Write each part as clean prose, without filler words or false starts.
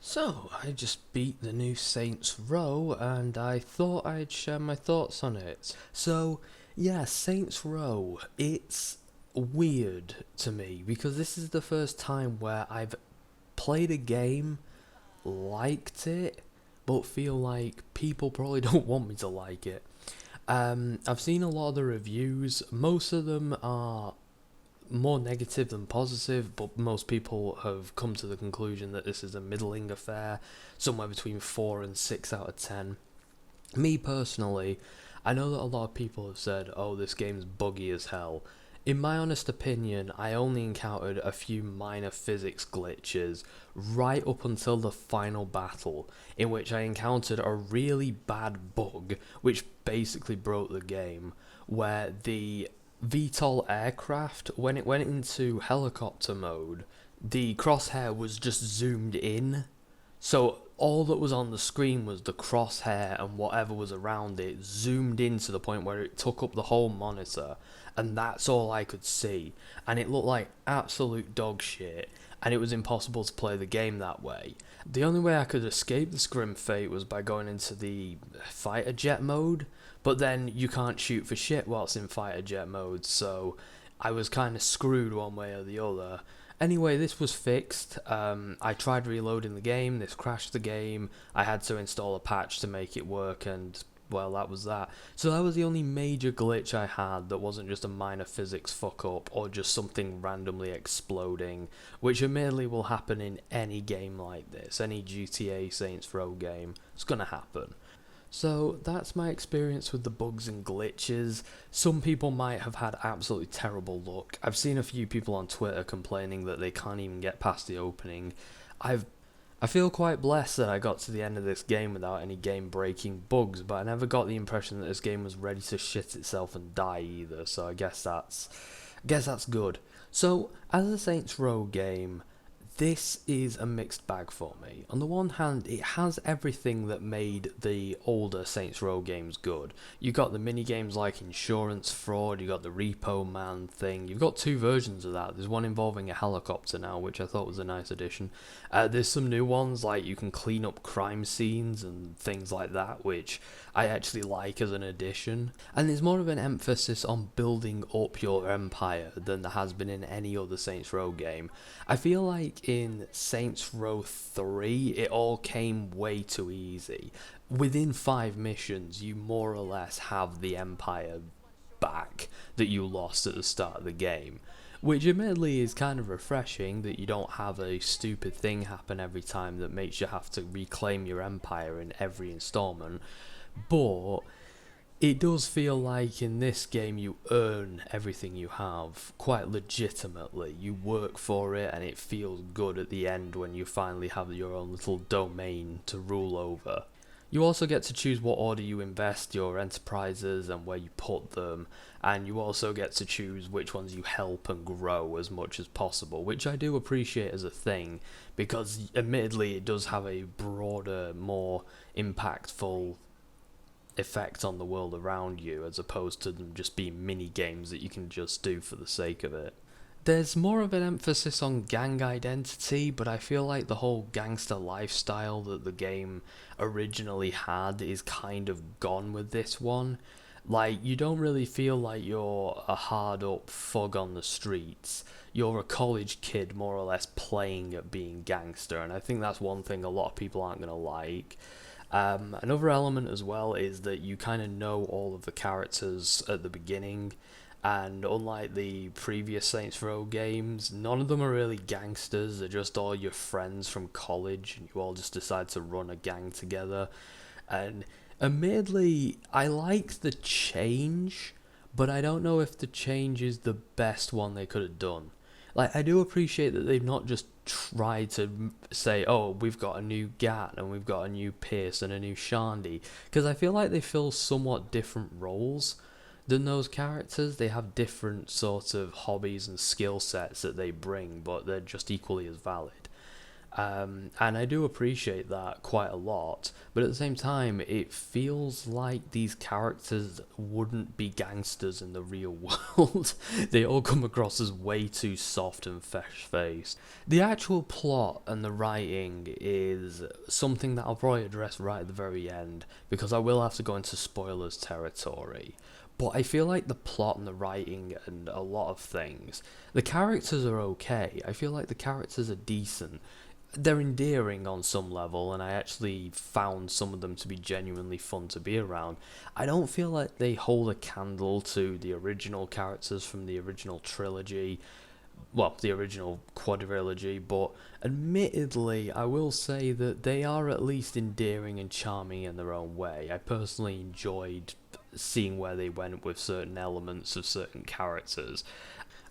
So, I just beat the new Saints Row and I thought I'd share my thoughts on it. So, yeah, Saints Row, it's weird to me because this is the first time where I've played a game, liked it, but feel like people probably don't want me to like it. I've seen a lot of the reviews, most of them are more negative than positive, but most people have come to the conclusion that this is a middling affair, somewhere between 4 and 6 out of 10. Me personally, I know that a lot of people have said, oh, this game's buggy as hell. In my honest opinion, I only encountered a few minor physics glitches right up until the final battle, in which I encountered a really bad bug which basically broke the game, where the VTOL aircraft, when it went into helicopter mode, the crosshair was just zoomed in, so all that was on the screen was the crosshair and whatever was around it zoomed in to the point where it took up the whole monitor, and that's all I could see. And it looked like absolute dog shit, and it was impossible to play the game that way. The only way I could escape this grim fate was by going into the fighter jet mode, but then you can't shoot for shit whilst in fighter jet mode, so I was kind of screwed one way or the other. Anyway, this was fixed. I tried reloading the game, this crashed the game. I had to install a patch to make it work, and well, that was that. So that was the only major glitch I had that wasn't just a minor physics fuck up or just something randomly exploding, which admittedly will happen in any game like this, any GTA Saints Row game. It's gonna happen. So that's my experience with the bugs and glitches. Some people might have had absolutely terrible luck. I've seen a few people on Twitter complaining that they can't even get past the opening. I've I feel quite blessed that I got to the end of this game without any game breaking bugs, but I never got the impression that this game was ready to shit itself and die either, so I guess that's good. So, as a Saints Row game, this is a mixed bag for me. On the one hand, it has everything that made the older Saints Row games good. You got the mini games like insurance fraud, you got the Repo Man thing. You've got two versions of that. There's one involving a helicopter now, which I thought was a nice addition. There's some new ones like you can clean up crime scenes and things like that, which I actually like as an addition. And there's more of an emphasis on building up your empire than there has been in any other Saints Row game. I feel like in Saints Row 3, it all came way too easy. Within 5 missions, you more or less have the empire back that you lost at the start of the game. Which admittedly is kind of refreshing that you don't have a stupid thing happen every time that makes you have to reclaim your empire in every installment. But it does feel like in this game you earn everything you have quite legitimately. You work for it and it feels good at the end when you finally have your own little domain to rule over. You also get to choose what order you invest your enterprises and where you put them, and you also get to choose which ones you help and grow as much as possible, which I do appreciate as a thing, because admittedly it does have a broader, more impactful effect on the world around you as opposed to them just being mini games that you can just do for the sake of it. There's more of an emphasis on gang identity, but I feel like the whole gangster lifestyle that the game originally had is kind of gone with this one. Like, you don't really feel like you're a hard up thug on the streets. You're a college kid, more or less, playing at being gangster, and I think that's one thing a lot of people aren't going to like. Another element as well is that you kind of know all of the characters at the beginning, and unlike the previous Saints Row games, none of them are really gangsters. They're just all your friends from college, and you all just decide to run a gang together. And admittedly, I like the change, but I don't know if the change is the best one they could have done. Like, I do appreciate that they've not just tried to say, oh, we've got a new Gat and we've got a new Pierce and a new Shandy, because I feel like they fill somewhat different roles than those characters. They have different sort of hobbies and skill sets that they bring, but they're just equally as valid. And I do appreciate that quite a lot, but at the same time, it feels like these characters wouldn't be gangsters in the real world. They all come across as way too soft and fresh-faced. The actual plot and the writing is something that I'll probably address right at the very end, because I will have to go into spoilers territory. But I feel like the plot and the writing and a lot of things, the characters are okay. I feel like the characters are decent. They're endearing on some level, and I actually found some of them to be genuinely fun to be around. I don't feel like they hold a candle to the original characters from the original trilogy, well, the original quadrilogy, but admittedly, I will say that they are at least endearing and charming in their own way. I personally enjoyed seeing where they went with certain elements of certain characters.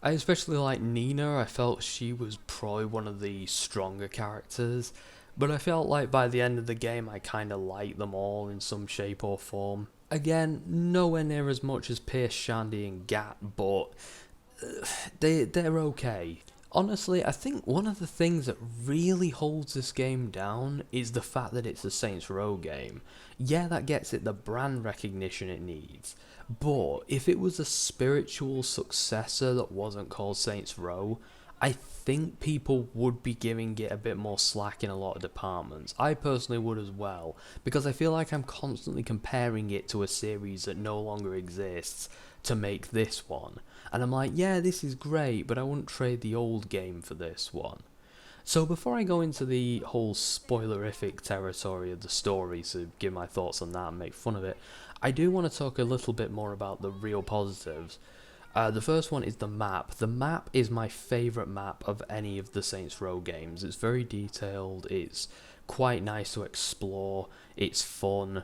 I especially like Nina. I felt she was probably one of the stronger characters, but I felt like by the end of the game I kind of liked them all in some shape or form. Again, nowhere near as much as Pierce, Shandy and Gat, but they're okay. Honestly, I think one of the things that really holds this game down is the fact that it's a Saints Row game. Yeah, that gets it the brand recognition it needs, but if it was a spiritual successor that wasn't called Saints Row, I think people would be giving it a bit more slack in a lot of departments. I personally would as well, because I feel like I'm constantly comparing it to a series that no longer exists to make this one. And I'm like, yeah, this is great, but I wouldn't trade the old game for this one. So before I go into the whole spoilerific territory of the story, to give my thoughts on that and make fun of it, I do want to talk a little bit more about the real positives. The first one is the map. The map is my favourite map of any of the Saints Row games. It's very detailed, it's quite nice to explore, it's fun.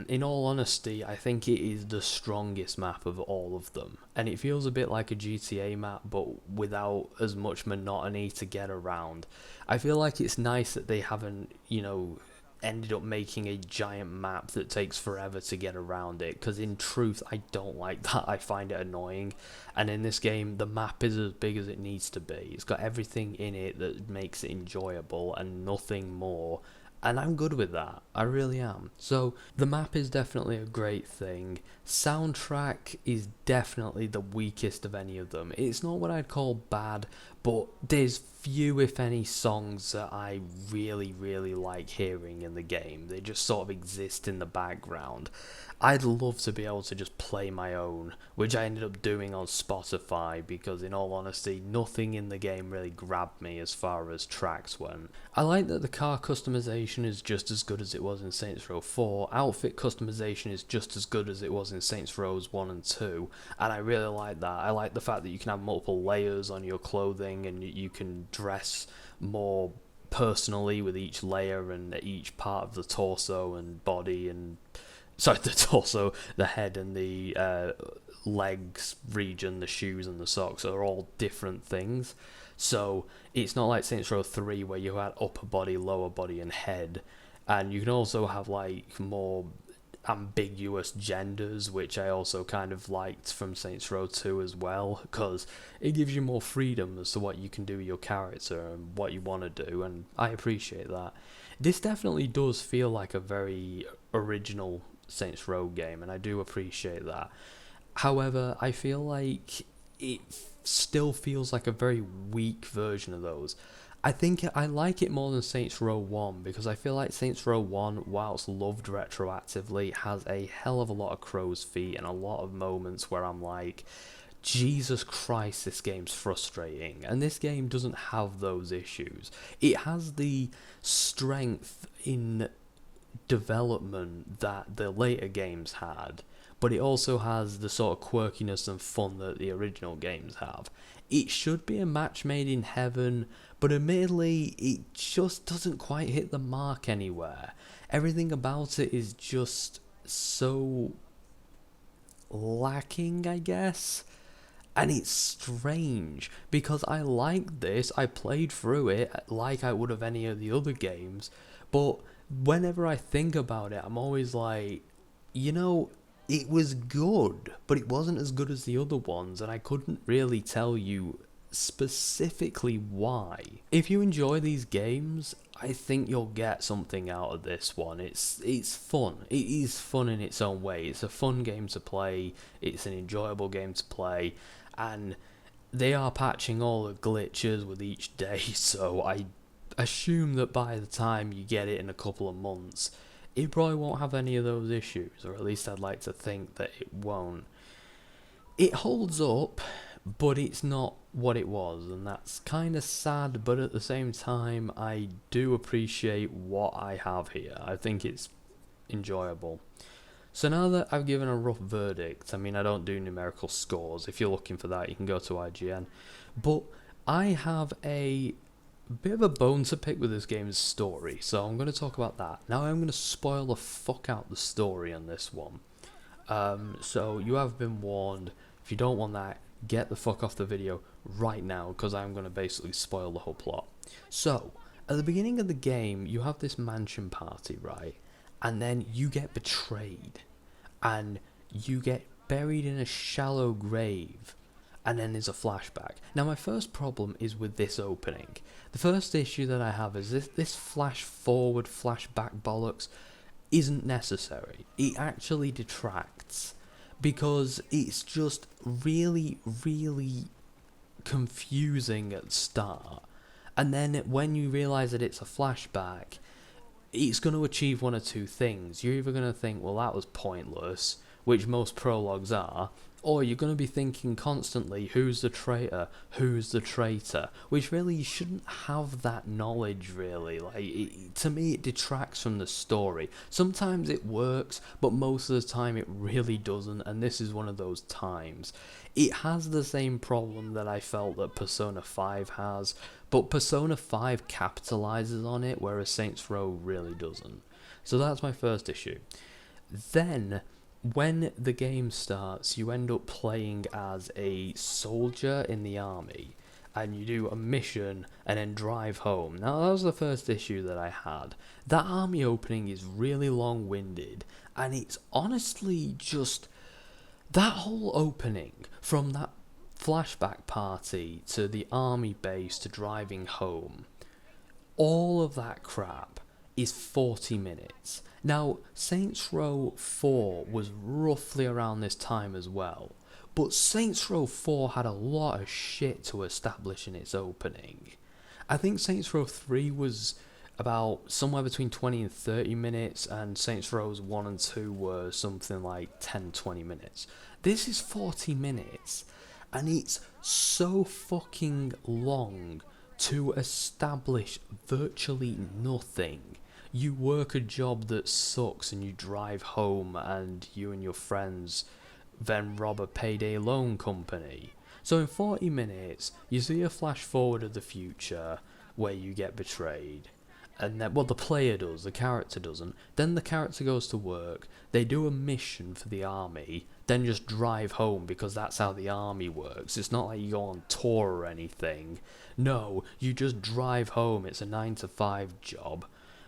In all honesty, I think it is the strongest map of all of them, and it feels a bit like a GTA map, but without as much monotony to get around. I feel like it's nice that they haven't, ended up making a giant map that takes forever to get around it, because in truth, I don't like that. I find it annoying, and in this game, the map is as big as it needs to be. It's got everything in it that makes it enjoyable, and nothing more. And I'm good with that. I really am. So the map is definitely a great thing. Soundtrack is definitely the weakest of any of them. It's not what I'd call bad, but there's few, if any, songs that I really, really like hearing in the game. They just sort of exist in the background. I'd love to be able to just play my own, which I ended up doing on Spotify, because in all honesty, nothing in the game really grabbed me as far as tracks went. I like that the car customization is just as good as it was in Saints Row 4, outfit customization is just as good as it was in Saints Rows 1 and 2, and I really like that. I like the fact that you can have multiple layers on your clothing, and you can dress more personally with each layer and each part of the torso and body and the torso, the head and the legs region, the shoes and the socks are all different things. So it's not like Saints Row 3 where you had upper body, lower body and head. And you can also have like more ambiguous genders, which I also kind of liked from Saints Row 2 as well, because it gives you more freedom as to what you can do with your character and what you want to do, and I appreciate that. This definitely does feel like a very original Saints Row game, and I do appreciate that. However, I feel like it still feels like a very weak version of those. I think I like it more than Saints Row 1, because I feel like Saints Row 1, whilst loved retroactively, has a hell of a lot of crow's feet and a lot of moments where I'm like, Jesus Christ, this game's frustrating. And this game doesn't have those issues. It has the strength in development that the later games had, but it also has the sort of quirkiness and fun that the original games have. It should be a match made in heaven, but admittedly, it just doesn't quite hit the mark anywhere. Everything about it is just so lacking, I guess. And it's strange, because I liked this, I played through it like I would have any of the other games, but whenever I think about it, I'm always like, it was good, but it wasn't as good as the other ones, and I couldn't really tell you specifically why. If you enjoy these games, I think you'll get something out of this one. It's fun. It is fun in its own way. It's a fun game to play. It's an enjoyable game to play, and they are patching all the glitches with each day. So I assume that by the time you get it in a couple of months, it probably won't have any of those issues, or at least I'd like to think that it won't. It holds up, but it's not what it was, and that's kind of sad, but at the same time, I do appreciate what I have here. I think it's enjoyable. So now that I've given a rough verdict, I mean, I don't do numerical scores. If you're looking for that, you can go to IGN. But I have a bit of a bone to pick with this game's story, so I'm going to talk about that. Now I'm going to spoil the fuck out the story on this one. So you have been warned. If you don't want that, get the fuck off the video right now, because I'm going to basically spoil the whole plot. So, at the beginning of the game, you have this mansion party, right? And then you get betrayed. And you get buried in a shallow grave. And then there's a flashback. Now my first problem is with this opening. The first issue that I have is this flash forward, flashback bollocks isn't necessary. It actually detracts, because it's just really, really confusing at the start. And then when you realise that it's a flashback, it's going to achieve one or two things. You're either going to think, well, that was pointless, which most prologues are, or you're going to be thinking constantly, who's the traitor, who's the traitor, which really you shouldn't have that knowledge, really. To me, it detracts from the story. Sometimes it works, but most of the time it really doesn't, and this is one of those times. It has the same problem that I felt that Persona 5 has, but Persona 5 capitalizes on it, whereas Saints Row really doesn't. So that's my first issue. Then, when the game starts, you end up playing as a soldier in the army, and you do a mission and then drive home. Now, that was the first issue that I had. That army opening is really long-winded, and it's honestly just that whole opening, from that flashback party to the army base to driving home, all of that crap is 40 minutes. Now, Saints Row 4 was roughly around this time as well, but Saints Row 4 had a lot of shit to establish in its opening. I think Saints Row 3 was about somewhere between 20 and 30 minutes, and Saints Rows 1 and 2 were something like 10-20 minutes. This is 40 minutes, and it's so fucking long to establish virtually nothing. You work a job that sucks and you drive home, and you and your friends then rob a payday loan company. So in 40 minutes, you see a flash forward of the future where you get betrayed. And then, well, the player does, the character doesn't. Then the character goes to work, they do a mission for the army, then just drive home, because that's how the army works. It's not like you go on tour or anything. No, you just drive home, it's a 9-to-5 job.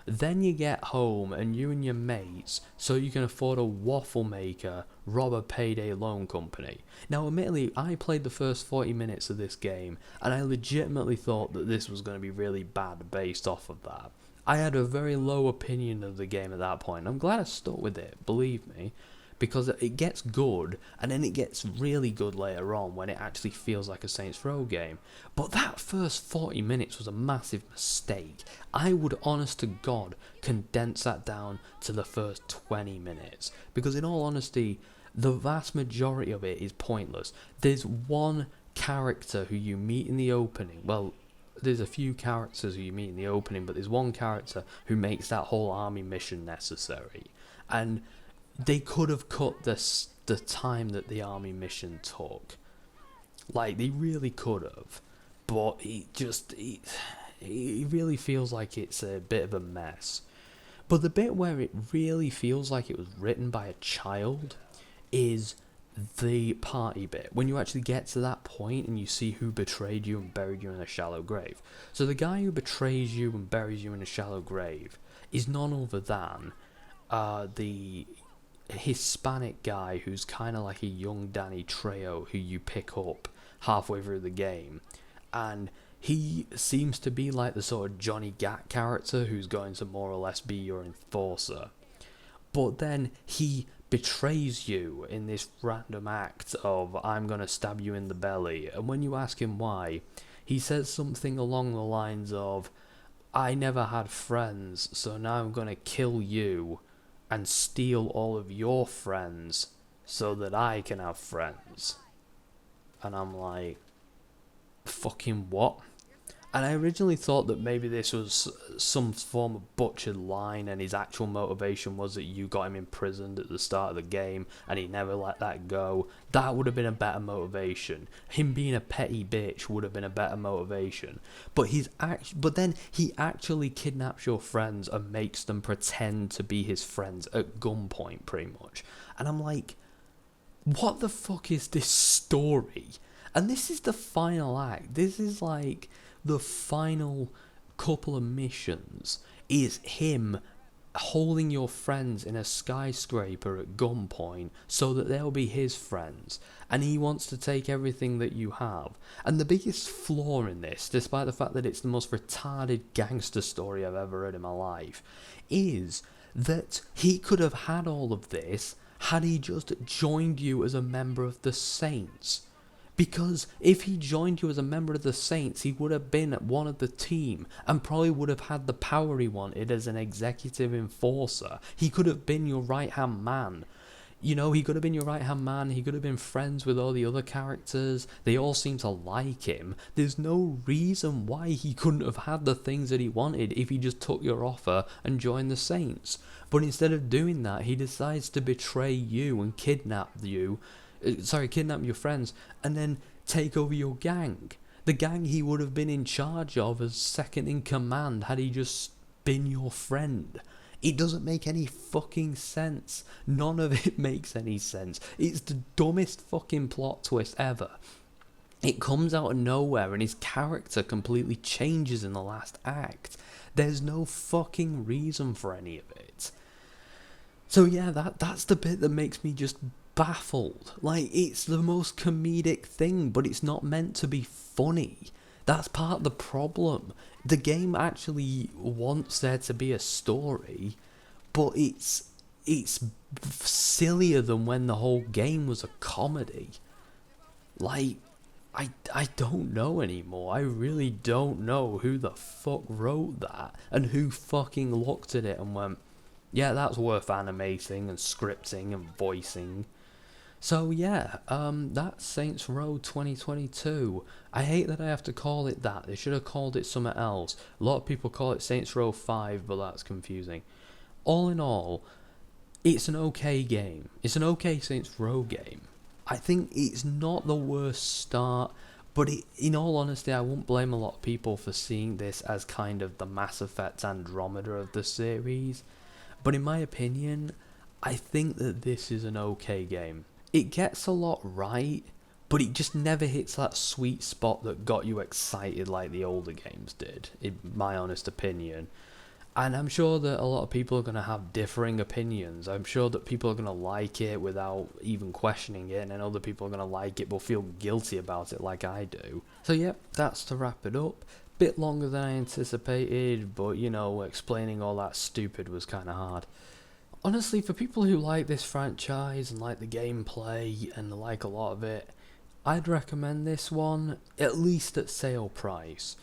Then you get home and you and your mates, so you can afford a waffle maker, rob a payday loan company. Now admittedly, I played the first 40 minutes of this game, and I legitimately thought that this was going to be really bad based off of that. I had a very low opinion of the game at that point. I'm glad I stuck with it, believe me, because it gets good, and then it gets really good later on when it actually feels like a Saints Row game. But that first 40 minutes was a massive mistake. I would, honest to God, condense that down to the first 20 minutes, because in all honesty, the vast majority of it is pointless. There's one character who you meet in the opening, well, there's a few characters who you meet in the opening, but there's one character who makes that whole army mission necessary. And they could have cut the time that the army mission took. Like, they really could have. But it really feels like it's a bit of a mess. But the bit where it really feels like it was written by a child is the party bit. When you actually get to that point and you see who betrayed you and buried you in a shallow grave. So the guy who betrays you and buries you in a shallow grave is none other than the Hispanic guy who's kind of like a young Danny Trejo who you pick up halfway through the game, and he seems to be like the sort of Johnny Gat character who's going to more or less be your enforcer. But then he betrays you in this random act of, I'm gonna stab you in the belly, and when you ask him why, he says something along the lines of, I never had friends, so now I'm gonna kill you and steal all of your friends so that I can have friends. And I'm like, fucking what? And I originally thought that maybe this was some form of butchered line and his actual motivation was that you got him imprisoned at the start of the game and he never let that go. That would have been a better motivation. Him being a petty bitch would have been a better motivation. But then he actually kidnaps your friends and makes them pretend to be his friends at gunpoint, pretty much. And I'm like, what the fuck is this story? And this is the final act. This is like the final couple of missions is him holding your friends in a skyscraper at gunpoint so that they'll be his friends, and he wants to take everything that you have. And the biggest flaw in this, despite the fact that it's the most retarded gangster story I've ever heard in my life, is that he could have had all of this had he just joined you as a member of the Saints. Because if he joined you as a member of the Saints, he would have been one of the team and probably would have had the power he wanted as an executive enforcer. He could have been your right-hand man. You know, he could have been your right-hand man. He could have been friends with all the other characters. They all seem to like him. There's no reason why he couldn't have had the things that he wanted if he just took your offer and joined the Saints. But instead of doing that, he decides to betray you and kidnap your friends, and then take over your gang. The gang he would have been in charge of as second in command had he just been your friend. It doesn't make any fucking sense. None of it makes any sense. It's the dumbest fucking plot twist ever. It comes out of nowhere and his character completely changes in the last act. There's no fucking reason for any of it. So yeah, that's the bit that makes me just baffled. Like, it's the most comedic thing, but it's not meant to be funny. That's part of the problem. The game actually wants there to be a story, but it's sillier than when the whole game was a comedy. Like, I don't know anymore. I really don't know who the fuck wrote that and who fucking looked at it and went, yeah, that's worth animating and scripting and voicing. So yeah, that's Saints Row 2022. I hate that I have to call it that. They should have called it something else. A lot of people call it Saints Row 5, but that's confusing. All in all, it's an okay game. It's an okay Saints Row game. I think it's not the worst start, but in all honesty, I won't blame a lot of people for seeing this as kind of the Mass Effect Andromeda of the series. But in my opinion, I think that this is an okay game. It gets a lot right, but it just never hits that sweet spot that got you excited like the older games did, in my honest opinion. And I'm sure that a lot of people are going to have differing opinions. I'm sure that people are going to like it without even questioning it, and then other people are going to like it but feel guilty about it like I do. So yep, that's to wrap it up. Bit longer than I anticipated, but you know, explaining all that stupid was kind of hard. Honestly, for people who like this franchise and like the gameplay and like a lot of it, I'd recommend this one, at least at sale price.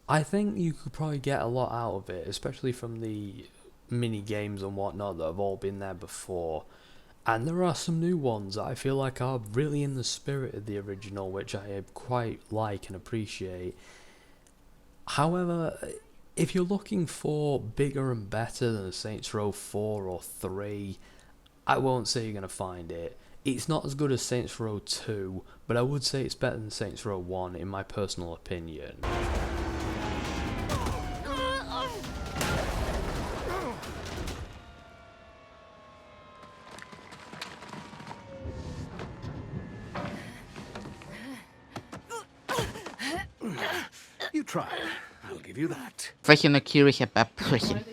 I think you could probably get a lot out of it, especially from the mini games and whatnot that have all been there before. And there are some new ones that I feel like are really in the spirit of the original, which I quite like and appreciate. However, if you're looking for bigger and better than Saints Row 4 or 3, I won't say you're going to find it. It's not as good as Saints Row 2, but I would say it's better than Saints Row 1 in my personal opinion. You tried. I'll give you that. Welche Kirche bei Brüchen.